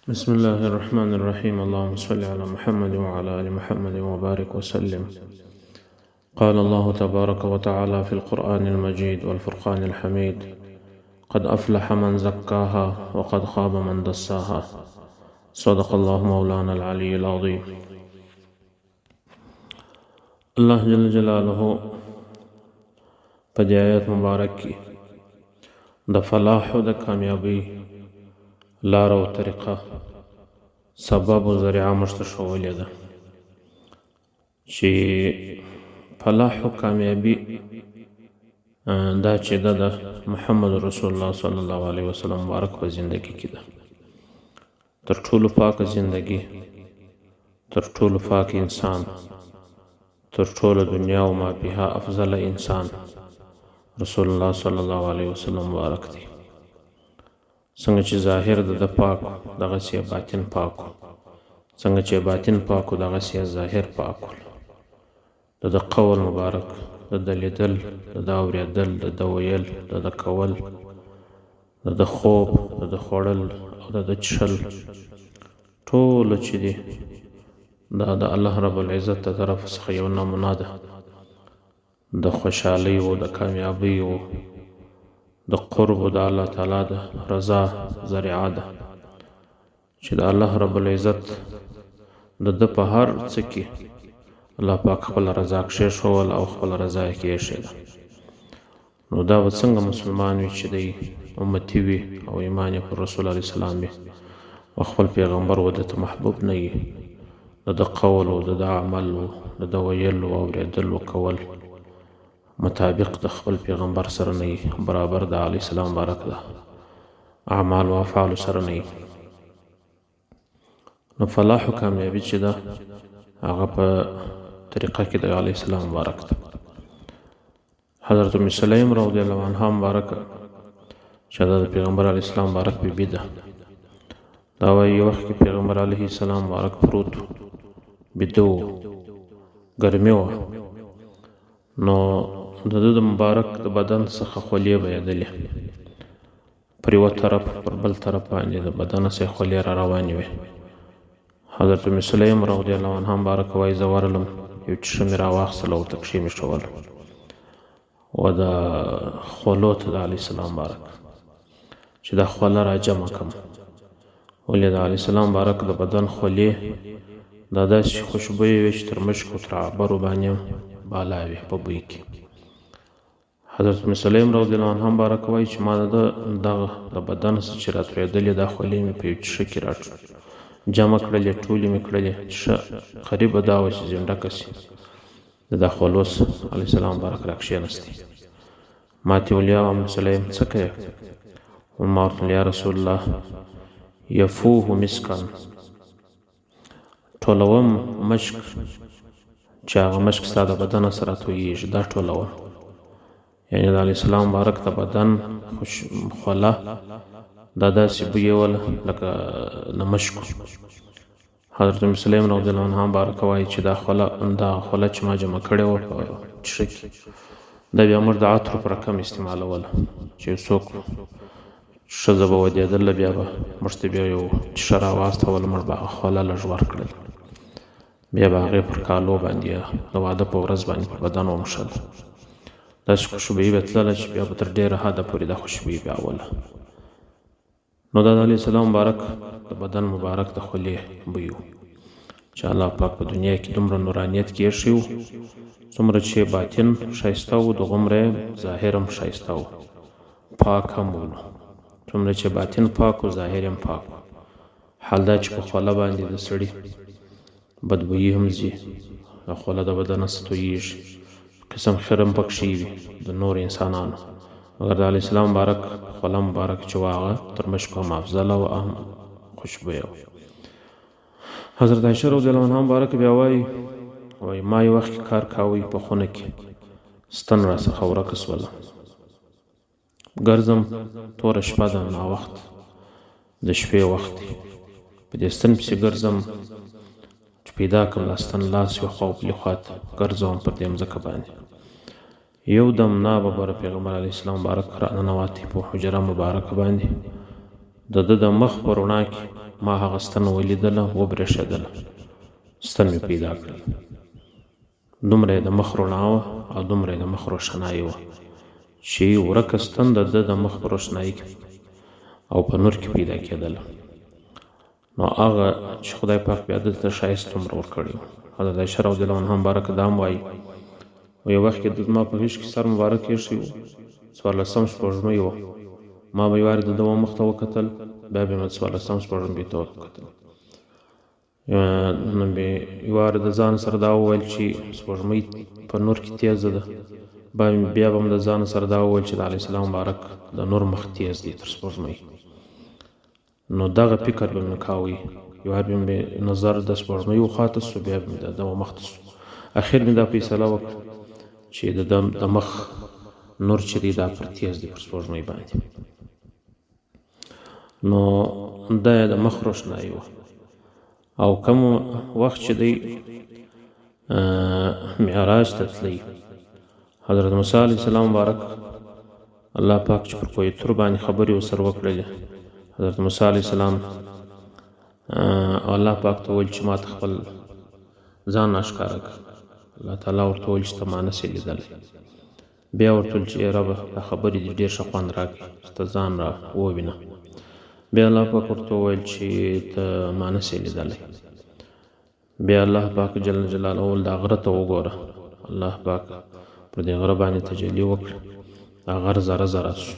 بسم الله الرحمن الرحيم. اللهم صل على محمد وعلى آل محمد وبارك وسلم. قال الله تبارك وتعالى في القرآن المجيد والفرقان الحميد: قد أفلح من زكاها وقد خاب من دساها. صدق الله مولانا العلي العظيم. الله جل جلاله په دې آیت مبارک کې د فلاح او د کامیابی لار او طریقه سبب او ذریعه مشته شولې ده چې فلاح او کامیابی دا چې د محمد رسول الله صلی الله علیه وسلم مبارک په زندگی کې ده. تر ټولو پاک زندگی، تر ټولو پاک انسان، تر ټولو دنیا او ما فيها افضل انسان رسول الله صلی الله علیه وسلم مبارک دی. څنګه چې ظاهر د پاک دغه سي باطن پاک، څنګه چې باطن پاک دغه سي ظاهر پاک، د قول مبارک، د لیدل، د اوریدل، د ویل، د کول، د خوب، د خوړل او د چشل ټول چې دی دا د الله رب العزت ته طرف څخه یو نمونه ده د خوشحالۍ او د کامیابی او د قرب د الله تعالی د رضا ذریعه ده چې د الله رب العزت د په هر څه کې الله پاک خپل رضا کښېښول او خپل رضا یې کېښوده. نو دا به څنګه مسلمان وي چې دی امتي وي او ایمان یې پر رسول الله اسلام وي او خپل پیغمبر و ته محبوب نه وي، د قول او د عمل او د ویل او اورېدل او کول مطابق د خپل پیغمبر سره نه برابر د علی السلام مبارک ده اعمال او افعال سره نه. نو فلاح او کامیابی چې ده هغه په طریقه کې د علی السلام مبارک ده. حضرت ام سلیم رضی الله عنها مبارک چې د پیغمبر علی السلام مبارک بیبي ده، دا وایي یو وخت کې پیغمبر علیه السلام مبارک پروت بیده و، ګرمي وه، نو د ده د مبارک د بدن څخه خولې بهېدلې، پر یوه طرف پر بل طرف باندې د بدن څخه خولې را روانې وې. حضرت ام سلیم رضی الله عنها مبارک وایي زه ورغلم، یو څه مې راواخیستله او تکشی مې شول و د خولو ته د علیه السلام مبارک چې دا خوله را جمع کړم، ولې د علیه السلام مبارک د بدن خولې دا داسې خوشبویې وې چې تر مشکو تر عبرو باندې بالا وي په بوی کې. حضرت ام سلیم رضی الله عنها مبارک وایي چې ما دغه د بدن څخه چې راتوېدلې دا خولې مې په یو څه کې جمع کړلې، ټولې مې کړلې چې قریبه دا وه چې زنډکه سي د دا خولوس علیه السلام مبارک را کښېنستې. ما تې ویل یا ام سلیم څه کوې؟ ما ورته ویل یا رسول الله یفوه مسکن، ټولوم مشک چې هغه مشک ستا د بدن سره تویېږي، دا ټولوم. یعنې د علیه السلام مبارک د بدن خوله دا داسې بویوله لکه د مشکو. حضرت ام سلیم رضی الله عنها مبارک وایي چې دا خوله چې ما جمع کړې وه په څښه کې، دا بیا موږ د عطرو په رقم استعمالوله چې یو څوک ښځه به ودېدله بیا به موږ ته بیا یو څښه راواستوله، موږ به هغه خوله لږ ورکړل، بیا به هغې پر کالو باندې د واده په ورځ باندې پر بدن وموښل، داسې خوشبویي به تلله چې بیا به تر ډېره حده پورې دا خوشبویي بیا اوله. نو دا د علیه السلام مبارک د بدن مبارک د خولې بوی و چې الله پاک په دنیا کې دومره نورانیت کې ایښی و، څومره چې باطن ښایسته و دومره ظاهر هم ښایسته و، پاک هم و. څومره چې باطن پاک و ظاهر هم پاک و. حال دا چې په خوله باندې د سړي بدبویي هم ځي، د خوله د بدن څخه تویېږي، قسم خیر هم پکښې وي د نور انسانانو، مګر د علیه السلام مبارک خوله مبارک چې وه هغه تر مشکو هم افضله او هم خوشبویه وه. حضرت عایشه رضی الله عنها مبارک بیا وایي ما یو وخت کې کار کاوه په خونه کې، ستن راڅخه ورکه سوله، ګرځم توره شپه ده، ناوخت د شپې وخت دی، په دې ستن پسې ګرځم چې پیدا کړم دا ستن لاس یو خوا او بلې خواته ګرځوم پر دې مځکه باندې. یو دم ناببره پیغمبر علیه السلام مبارک راننوتی په حجره مبارکه باندې، د ده د مخ په رڼا کې ما هغه ستن ولیدله وبرېښېدله، ستن مې پیدا کړل. دومره یې د مخ رڼا وه او دومره یې د مخ روښنایي وه چې ورکه ستن د ده د مخ په روښنایي کې او په نور کې پیدا کېدله. نو هغه چې خدای پاک بیا دلته ته ښایست دومره ورکړی و. حضرت عایشه رضی الله عنها مبارکه دا هم وایي، یو وخت کې زما په غېږ کې سر مبارک ایښی و، 14 سپوږمۍ وه. ما به یو وارې د ده مخ ته وکتل، بیا به مې 14 سپوږمۍ ته وکتل. نو مې یو وارې د ځان سره دا وویل چې سپوږمۍ په نور کې تیزه ده، بیا به م د ځان سره دا وویل چې د علیه السلام مبارک د نور مخ تیز دی تر سپوږمۍ. نو دغه فکر به مې کاوه، یو وار به مې نظر د سپوږمۍ وخواته سو، بیا به مې د ده مخ ته سو. اخر مې دا فیصله وکړه چې د مخ نور چې دی دا پر تیز دی پر سپوږمۍ باندې. نو دا یې د مخ روښنایي وه. او کوم وخت چې دی معراج ته تللی، حضرت موسی علیه السلام مبارک الله پاک چې پر کوه طور باندې خبرې ورسره وکړلې، حضرت موسی علیه السلام الله پاک ته وویل چې ما ته خپل ځان اشکاره کړه. الله تعالی ورته وویل چې ته ما نسې لیدلی. بیا ورته وویل چې ربه دا خبرې دې ډېر ښه خوند راکړي چې ته ځان را ووینه. بیا الله پاک ورته وویل چې ته ما نسې لیدلی. بیا الله پاک جل جلاله دا غره ته وګوره. الله پاک پر دې غره باندې تجلی وکړه، دا غر ذره ذره سو.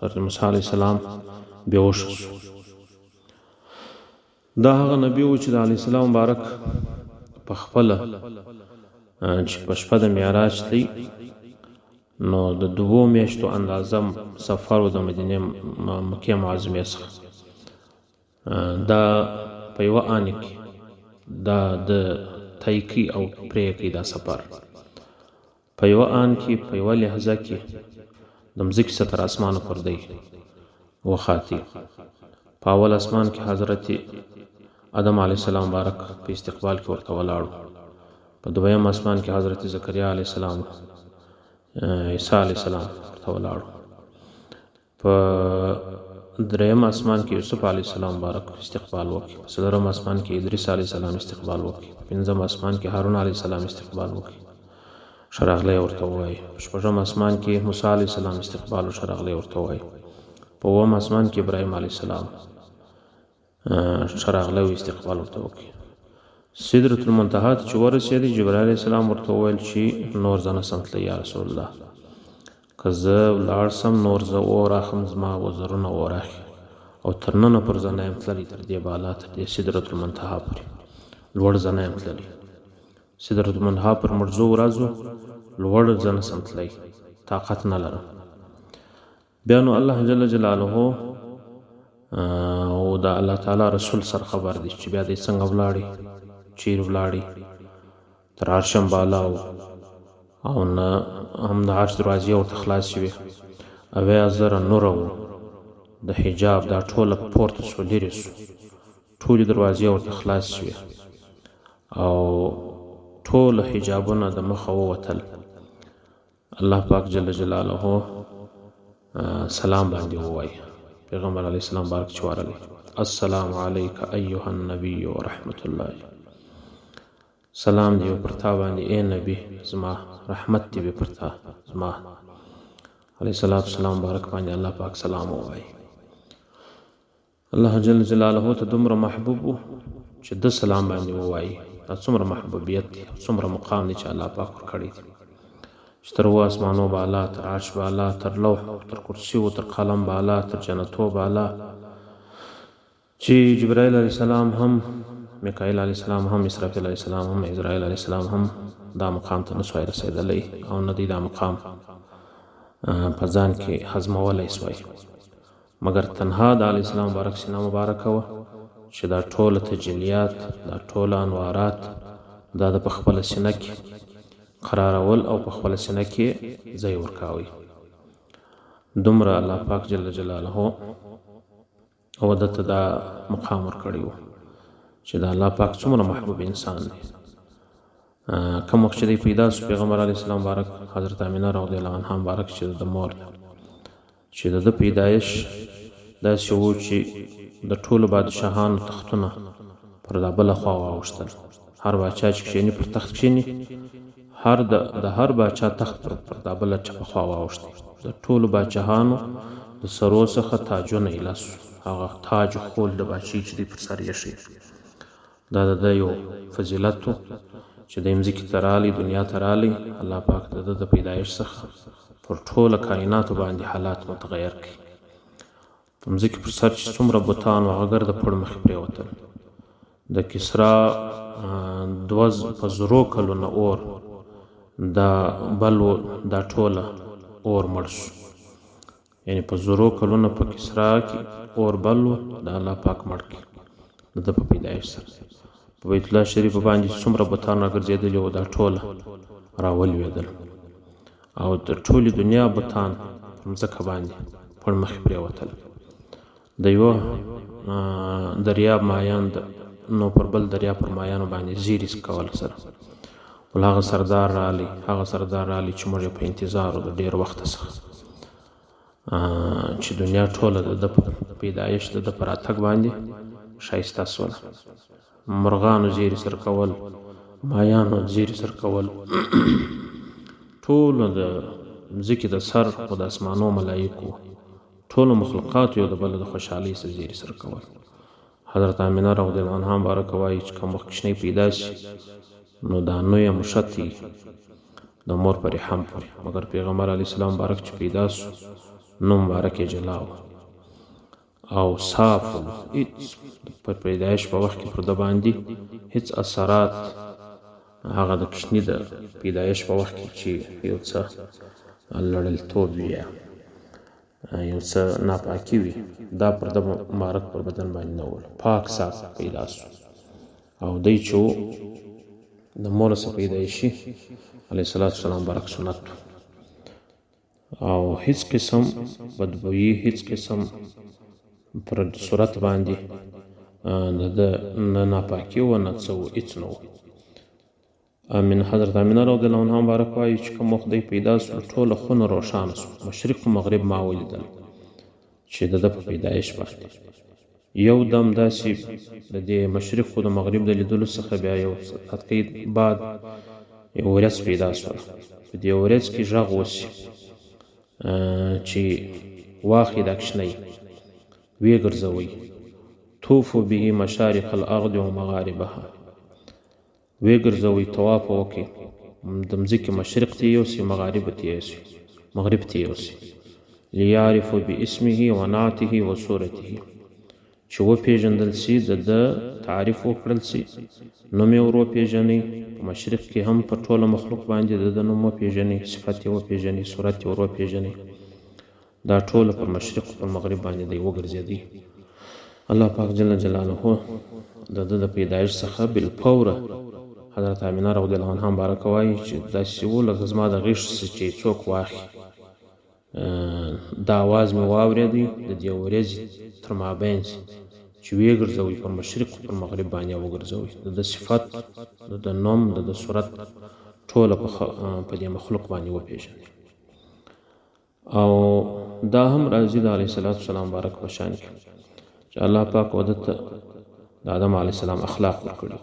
حضرت موسی علیه السلام بېهوشه سو. دا هغه نبی و چې د علیه السلام مبارک په خپله چې په شپه د معراج تللی، نو د 2 میاشتو اندازه سفر و د مدینې مکې معظمې څخه. دا په یوه آنې کې دا د طی کوي او پرې کوي دا سفر. په یوه آن کې په یوه لحظه کې د مځکې څخه تر اسمانه پر دی وخاتي. په اول اسمان کې حضرت آدم علیه السلام مبارک په استقبال کې ورته ولاړو. په دویم اسمان کې حضرت زکریا علیه السلام، عیسی علیه السلام ورته ولاړو. په دریم اسمان کې یوسف علیه السلام مبارک استقبال وکړي. په څلورم اسمان کې ادریس علیه السلام استقبال وکړي. په پنځم اسمان کې هارون علیه السلام استقبال وکړي، ښه راغلی ورته ووایي. په شپږم اسمان کې موسی علیه السلام استقبال و، ښه راغلی ورته ووایي. په اووم اسمان کې ابراهیم علیه السلام ښه راغلی و، استقبال ورته وکړي. سدرة المنتهی ته چې ورسېدی، جبرائیل علیه السلام ورته وویل چې نور زه نسم تللی یا رسول الله، که زه ولاړ سم نور زه وراخم زما وزرونه وراخي، او تر ننه پر زه نه یم تللی، تر دې بالا تر دې سدرة المنتهی پورې لوړ زه نه یم تللی. سدرة المنتهی پر مرزو ورځو لوړ زه نسم تللی، طاقت نه لرم. بیا نو الله جل جلاله او د الله تعالی رسول سره خبر دی چې بیا دې څنګه ولاړی، چیر ولاړی. تر عرشم بالا او نه هم د عرش دروازې ورته خلاص شوې، 80,000 نور و د حجاب دا ټوله پورته سو، لرې سو، ټولې دروازې ورته خلاص شوې او ټوله حجابونه د مخه ووتل. الله پاک جل جلاله سلام باندې ووایي. پیغمبر علیه السلام بارک چې ورغلی، السلام علیک ایها النبی ورحمت الله، سلام دی پر تا باندې ای نبی زما، رحمت دی پر تا زما. علیه الصلاة والسلام بارک باندې الله پاک سلام ووایي. الله جل جلاله ته دومره محبوب و چې د سلام باندې ووایي. دا څومره محبوبیت دی، څومره مقام دی چې الله پاک ورکړی دی، چې تر 7 اسمانو بالا، تر عرش بالا، تر لوح، تر کرسیو، تر قلم بالا، تر جنتو بالا، چې جبرائیل علیه السلام هم، میکائیل علیه السلام هم، اسرافیل علیه السلام هم، عزرائیل علیه السلام هم دا مقام ته نسوای رسېدلی او نه دی دا مقام په ځان کې هضمولی سوای، مګر تنها د علیه السلام مبارک سینه مبارکه وه چې دا ټوله تجلیات، دا ټوله انوارات دا د په خپله سینه کې قرارول او په خپله سینه کې ځای ورکاوی. دومره الله پاک جل جلاله او ده ته دا مقام ورکړی و چې د الله پاک څومره محبوب انسان دی. کوم وخت چې دی پیدا سو، پیغمبر علیه السلام مبارک، حضرت امینه رضی الله عنها مبارک چې د مور چې د پیدایش داسې و چې د ټولو بادشاهانو تختونه پر دا بله خوا واوښتل. هر باچا چې کښېني پر تخت کښېني، د هر باچا تخت پر دا بله چپه خوا واوښتی. د ټولو باچاهانو د سرو څخه تاجونه یې لس، هغه تاج خول د باچۍ چې دی پر سر ایښی. دا د ده یو فضیلت و چې د مځکې ته رالی، دنیا ته رالی. الله پاک د ده د پیدایش څخه پر ټوله کائناتو باندې حالات متغیر کړي. په مځکې پر سر چې څومره بتان و، هغه ګرده پړ مخې پرېوتل. د کسرا 2 کلونه اور دا بل و، دا ټوله اور مړ شو. یعنې په 0 کلونه په کسرا کې اور بل و، دا الله پاک مړ کړي د ده په پیدایش سره. په بیت الله شریف باندې څومره بتان راګرځېدلي وو، دا ټوله راولوېدل او د ټولې دنیا بتان په مځکه باندې پړ مخې پرېوتل. د یوه دریاب مایان نو پر بل دریاب پر مایانو باندې زیري کول سره. ول هغه سردار رالی چې موږ په انتظار و د ډېر وخته څخه، چې دنیا ټوله د ده په پیدایش د ده په راتګ باندې ښایسته سوله. مرغانو زیري سر کول، مایانو زیري سر کول، ټولو د مځکې د سر او د اسمانو ملایکو، ټولو مخلوقاتو یو د بل د خوشحالۍ سره زیري سر کول. حضرت امینه رضی الله عنها مبارکه وایي چې کوم وخت کوچنی پیدا شي نو دا نویه مشتي د مور په رحم پورې، مګر پیغمبر علیه السلام مبارک چې پیدا سو نو مبارک یې جلا و او صاف و. هیڅ په پیدایش په وخت کې پر ده باندې هیڅ اثرات هغه د کوچني د پیدایش په وخت کې چې یو څه لړلتوب وي یا یو څه ناپاکي وي، دا پر ده مبارک پر بدن باندې نه ول. پاک صاف پیدا سو او دی چې د مور څخه پیدایشي علیه السلام مبارک سنت او هیڅ قسم بدبویي، هیڅ قسم پر صورت باندې نه ناپاکي و نه څه و، هیڅ نه و. حضرت امینه رضی الله عنها مبارک وایي چې کوم وخت دی پیدا سو ټوله خونه روښانه سو، مشرق و مغرب ما ولیدل چې د ده په پیدایش باندې یو دم داسې د دې مشرق و د مغرب د لیدلو څخه بیا یو هتکۍ بعد یو ورځ پیدا سوله. په دې ورځ کې غږ وسي چې واخلي دا کوچنی ویې ګرځوئ، طوفو به مشارق الارض و مغاربها، ویې ګرځوئ، طواف وکړئ، د مځکې مشرق ته یوسي، مغرب ته یوسي. لیعرفو باسمه و نعته و صورته، چې وپېژندل سي، د ده تعریف وکړل سي، نوم یې ور وپېژنئ. په مشرق کې هم په ټوله مخلوق باندې د ده نوم وپېژنئ، صفت یې وپېژنئ، صورت یې ور وپېژنئ. دا ټوله پر مشرق او پر مغرب باندې دی وګرځېدی. الله پاک جل جلاله د ده د پیدایش څخه بالفوره حضرت امینه رضی الله عنها مبارکه وایي چې داسې و لکه زما د غېږ چې څوک واخلي. دا آواز مې واورېدی د دې ورځې تر مابین چې ویې ګرځوئ پر مشرق او پر مغرب باندې وګرځوئ. د ده صفت، د ده نوم، د ده صورت ټوله په دې مخلوق باندې وپېژنئ. او دا هم راځي د علیه السلام مبارک په شان کې چې الله پاک وده ته د آدم علیه السلام اخلاق ورکړي،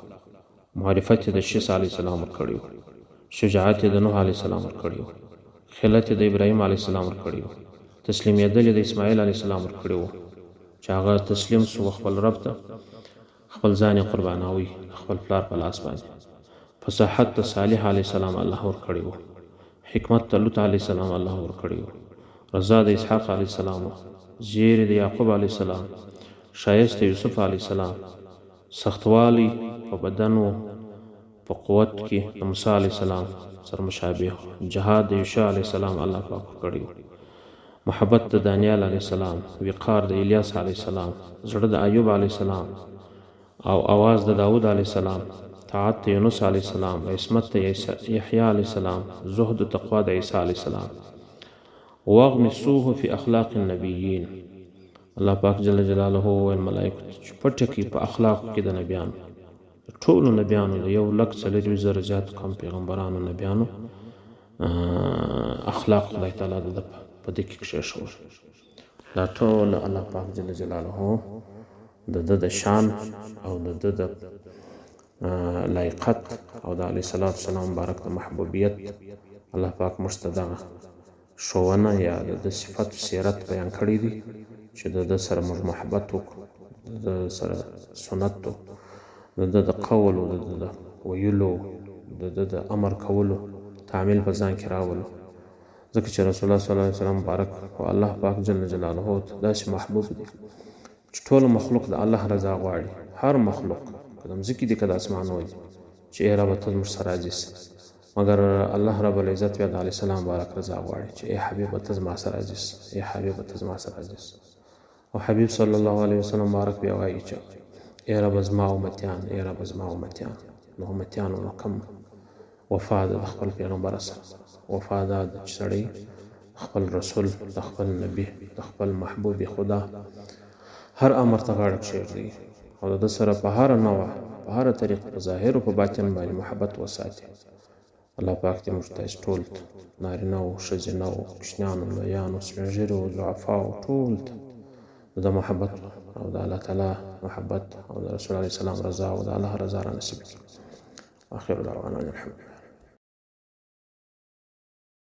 معرفت یې د شیس علیه السلام ورکړي، شجاعت یې د نوح علیه السلام ورکړي، خلت یې د ابراهیم علیه السلام ورکړي، تسلیمېدل یې د اسماعیل علیه السلام ورکړي چې هغه تسلیم سو خپل رب ته، خپل ځان یې قربانوي خپل پلار په لاس باندې. فصاحت د صالح علیه السلام الله ورکړي، حکمت د لوط علیه السلام الله ورکړي، رضا د اسحاق علیه السلام، زیری د یعقوب علیه السلام، ښایست د یوسف علیه السلام، سختوالی په بدن و په قوت کې د موسی علیه السلام سره مشابه، جهاد د یوشع علیه السلام الله پاک ورکړي، محبت د دانیال علیه السلام، وقار د الیاس علیه السلام، زړه د ایوب علیه السلام او آواز د داود علیه السلام، طاعت د یونس علیه السلام، عصمت د یحیی علیه السلام، زهد و تقوا د عیسی علیه السلام. واغمسوه فی اخلاق النبیین، الله پاک جل جلاله وویل ملائکو چې پټه کړي په اخلاقو کې د نبیانو، ټولو نبیانو د 1,40,000 زیات کم پیغمبرانو نبیانو اخلاق خدای تعالی د په دې کې کښېښول. دا ټول الله پاک جل جلاله د ده د شان او د ده د لایقت او د علیه صلات وسلام مبارک د محبوبیت الله پاک موږ ته دغه ښوونه یا د ده صفت سیرت بیان کړی دی چې د ده سره موږ محبت وکړو، د ده سره سنت وکړو، د ده د قول او د ده د ویلو، د ده د امر کولو تعمیل په ځان کې راولو، ځکه چې رسول الله صلی الله علیه وسلم مبارک او الله پاک جل جلاله ته داسې محبوب دی چې ټول مخلوق د الله رضا غواړي. هر مخلوق که د مځکې دي که د اسمانو دي چې ای ربه ته زموږ سره راضي سه، مګر الله رب العزت بیا د علیه السلام مبارک رضا غواړي چې ای حبیبه ته زما سره راضي سه، ای حبیبه ته زما سره راضي سه. او حبیب صلی الله علیه وسلم مبارک بیا وایي چې ای ربه زما امتیان، ای ربه زما امتیان. نو امتیانو نو کوم وفا ده د خپل پیغمبر سره، وفا دا ده چې سړی خپل رسول، د خپل نبي، د خپل محبوب خدا هر امر ته غاړه کښېږدي او د ده سره په هره نوع، په هره طریقه، په ظاهر او په باطن باندې محبت وساتي. الله پاک دې موږ ته ټول ته، نارینه او ښځینه او کوچنیانو، لویانو، سپین ږیرو، ضعفاو، ټول ته د ده محبت او د الله تعالی محبت او د رسول علیه السلام رضا او د الله رضا را نصیب کړي. آخر دعوانا الحمد لله.